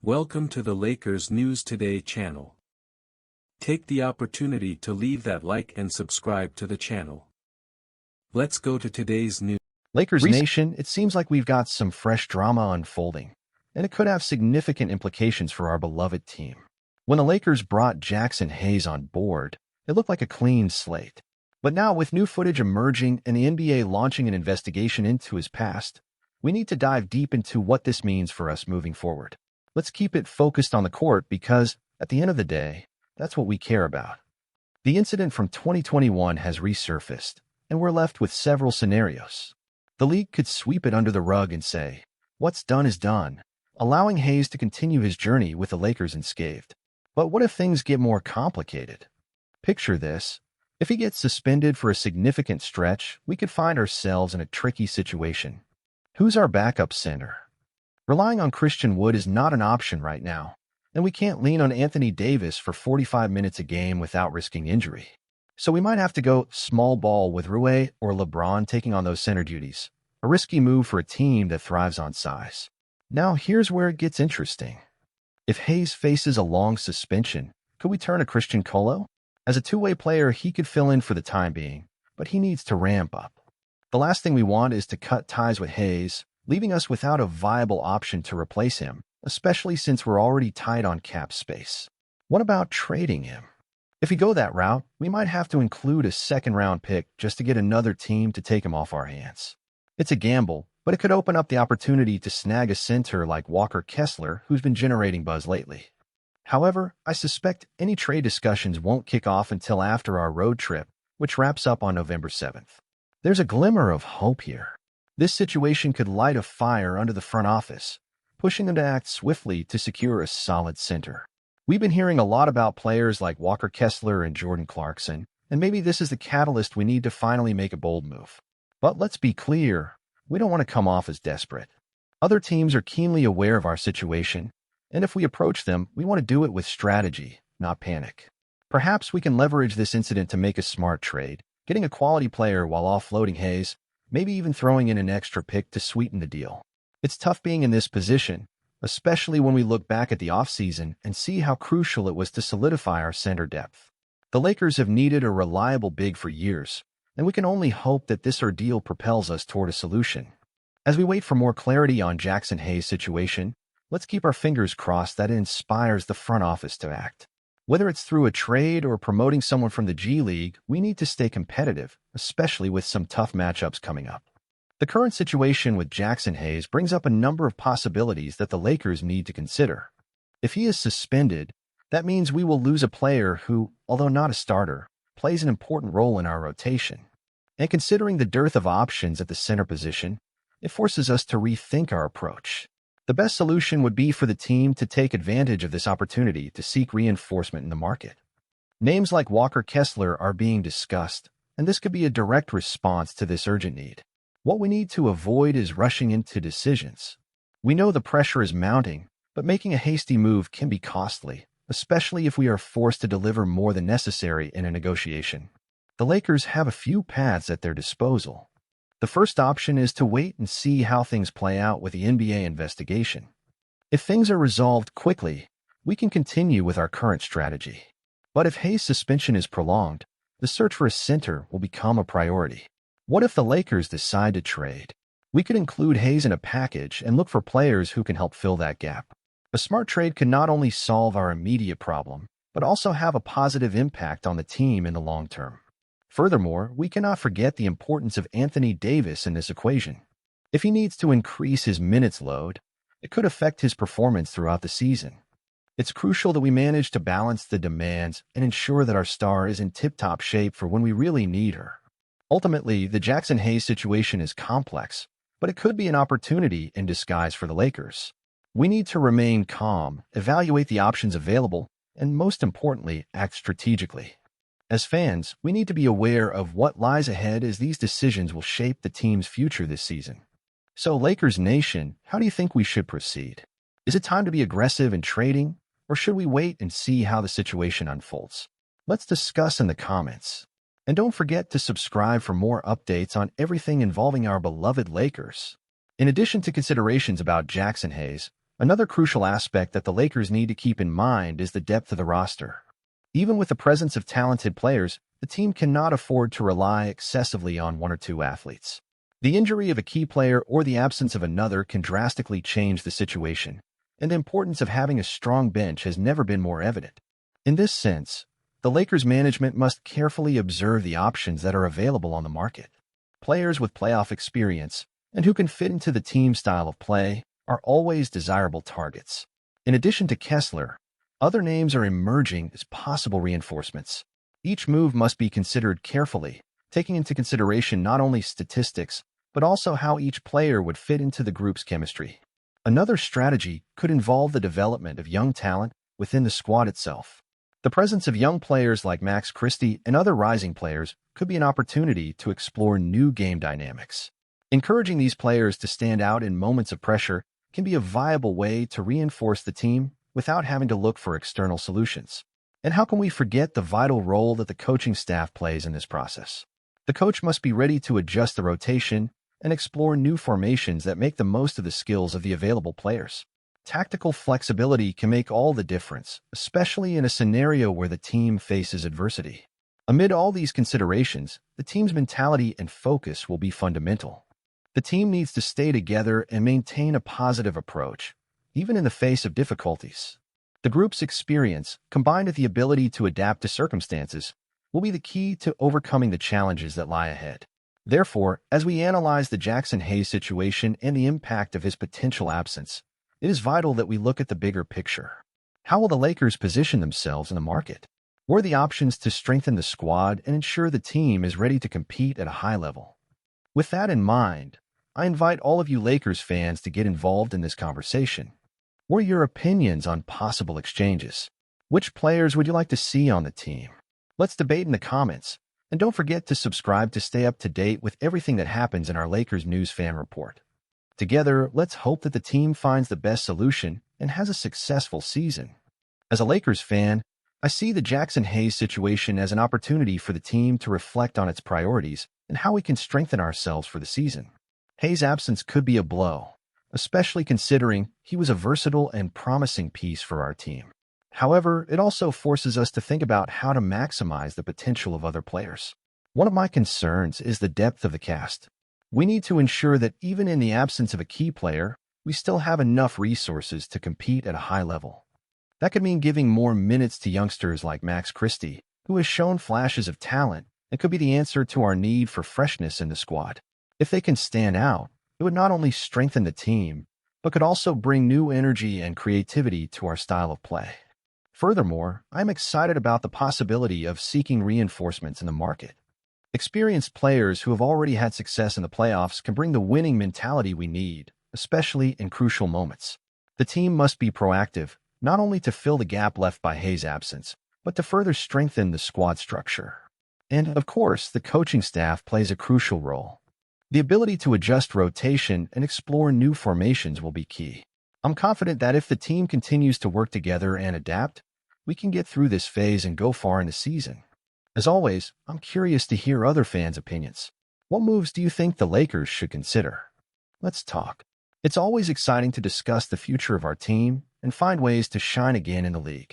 Welcome to the Lakers News Today channel. Take the opportunity to leave that like and subscribe to the channel. Let's go to today's news. Lakers Nation, it seems like we've got some fresh drama unfolding, and it could have significant implications for our beloved team. When the Lakers brought Jaxson on board, it looked like a clean slate. But now, with new footage emerging and the NBA launching an investigation into his past, we need to dive deep into what this means for us moving forward. Let's keep it focused on the court because, at the end of the day, that's what we care about. The incident from 2021 has resurfaced, and we're left with several scenarios. The league could sweep it under the rug and say, what's done is done, allowing Hayes to continue his journey with the Lakers unscathed. But what if things get more complicated? Picture this. If he gets suspended for a significant stretch, we could find ourselves in a tricky situation. Who's our backup center? Relying on Christian Wood is not an option right now, and we can't lean on Anthony Davis for 45 minutes a game without risking injury. So we might have to go small ball with Rui or LeBron taking on those center duties, a risky move for a team that thrives on size. Now here's where it gets interesting. If Hayes faces a long suspension, could we turn to Christian Colo? As a two-way player, he could fill in for the time being, but he needs to ramp up. The last thing we want is to cut ties with Hayes, leaving us without a viable option to replace him, especially since we're already tight on cap space. What about trading him? If we go that route, we might have to include a second-round pick just to get another team to take him off our hands. It's a gamble, but it could open up the opportunity to snag a center like Walker Kessler, who's been generating buzz lately. However, I suspect any trade discussions won't kick off until after our road trip, which wraps up on November 7th. There's a glimmer of hope here. This situation could light a fire under the front office, pushing them to act swiftly to secure a solid center. We've been hearing a lot about players like Walker Kessler and Jordan Clarkson, and maybe this is the catalyst we need to finally make a bold move. But let's be clear, we don't want to come off as desperate. Other teams are keenly aware of our situation, and if we approach them, we want to do it with strategy, not panic. Perhaps we can leverage this incident to make a smart trade, getting a quality player while offloading Hayes, maybe even throwing in an extra pick to sweeten the deal. It's tough being in this position, especially when we look back at the offseason and see how crucial it was to solidify our center depth. The Lakers have needed a reliable big for years, and we can only hope that this ordeal propels us toward a solution. As we wait for more clarity on Jaxson situation, let's keep our fingers crossed that it inspires the front office to act. Whether it's through a trade or promoting someone from the G League, we need to stay competitive, especially with some tough matchups coming up. The current situation with Jaxson brings up a number of possibilities that the Lakers need to consider. If he is suspended, that means we will lose a player who, although not a starter, plays an important role in our rotation. And considering the dearth of options at the center position, it forces us to rethink our approach. The best solution would be for the team to take advantage of this opportunity to seek reinforcement in the market. Names like Walker Kessler are being discussed, and this could be a direct response to this urgent need. What we need to avoid is rushing into decisions. We know the pressure is mounting, but making a hasty move can be costly, especially if we are forced to deliver more than necessary in a negotiation. The Lakers have a few paths at their disposal. The first option is to wait and see how things play out with the NBA investigation. If things are resolved quickly, we can continue with our current strategy. But if Hayes' suspension is prolonged, the search for a center will become a priority. What if the Lakers decide to trade? We could include Hayes in a package and look for players who can help fill that gap. A smart trade can not only solve our immediate problem, but also have a positive impact on the team in the long term. Furthermore, we cannot forget the importance of Anthony Davis in this equation. If he needs to increase his minutes load, it could affect his performance throughout the season. It's crucial that we manage to balance the demands and ensure that our star is in tip-top shape for when we really need her. Ultimately, the Jaxson situation is complex, but it could be an opportunity in disguise for the Lakers. We need to remain calm, evaluate the options available, and most importantly, act strategically. As fans, we need to be aware of what lies ahead as these decisions will shape the team's future this season. So, Lakers Nation, how do you think we should proceed? Is it time to be aggressive in trading, or should we wait and see how the situation unfolds? Let's discuss in the comments. And don't forget to subscribe for more updates on everything involving our beloved Lakers. In addition to considerations about Jaxson, Another crucial aspect that the Lakers need to keep in mind is the depth of the roster. Even with the presence of talented players, the team cannot afford to rely excessively on one or two athletes. The injury of a key player or the absence of another can drastically change the situation, and the importance of having a strong bench has never been more evident. In this sense, the Lakers management must carefully observe the options that are available on the market. Players with playoff experience and who can fit into the team's style of play are always desirable targets. In addition to Kessler, other names are emerging as possible reinforcements. Each move must be considered carefully, taking into consideration not only statistics, but also how each player would fit into the group's chemistry. Another strategy could involve the development of young talent within the squad itself. The presence of young players like Max Christie and other rising players could be an opportunity to explore new game dynamics. Encouraging these players to stand out in moments of pressure can be a viable way to reinforce the team without having to look for external solutions. And how can we forget the vital role that the coaching staff plays in this process? The coach must be ready to adjust the rotation and explore new formations that make the most of the skills of the available players. Tactical flexibility can make all the difference, especially in a scenario where the team faces adversity. Amid all these considerations, the team's mentality and focus will be fundamental. The team needs to stay together and maintain a positive approach, even in the face of difficulties. The group's experience, combined with the ability to adapt to circumstances, will be the key to overcoming the challenges that lie ahead. Therefore, as we analyze the Jaxson Hayes situation and the impact of his potential absence, it is vital that we look at the bigger picture. How will the Lakers position themselves in the market? What are the options to strengthen the squad and ensure the team is ready to compete at a high level? With that in mind, I invite all of you Lakers fans to get involved in this conversation. What are your opinions on possible exchanges? Which players would you like to see on the team? Let's debate in the comments, and don't forget to subscribe to stay up to date with everything that happens in our Lakers News Fan Report. Together, let's hope that the team finds the best solution and has a successful season. As a Lakers fan, I see the Jaxson Hayes situation as an opportunity for the team to reflect on its priorities and how we can strengthen ourselves for the season. Hayes' absence could be a blow, especially considering he was a versatile and promising piece for our team. However, it also forces us to think about how to maximize the potential of other players. One of my concerns is the depth of the cast. We need to ensure that even in the absence of a key player, we still have enough resources to compete at a high level. That could mean giving more minutes to youngsters like Max Christie, who has shown flashes of talent and could be the answer to our need for freshness in the squad. If they can stand out, it would not only strengthen the team, but could also bring new energy and creativity to our style of play. Furthermore, I'm excited about the possibility of seeking reinforcements in the market. Experienced players who have already had success in the playoffs can bring the winning mentality we need, especially in crucial moments. The team must be proactive, not only to fill the gap left by Hayes' absence, but to further strengthen the squad structure. And, of course, the coaching staff plays a crucial role. The ability to adjust rotation and explore new formations will be key. I'm confident that if the team continues to work together and adapt, we can get through this phase and go far in the season. As always, I'm curious to hear other fans' opinions. What moves do you think the Lakers should consider? Let's talk. It's always exciting to discuss the future of our team and find ways to shine again in the league.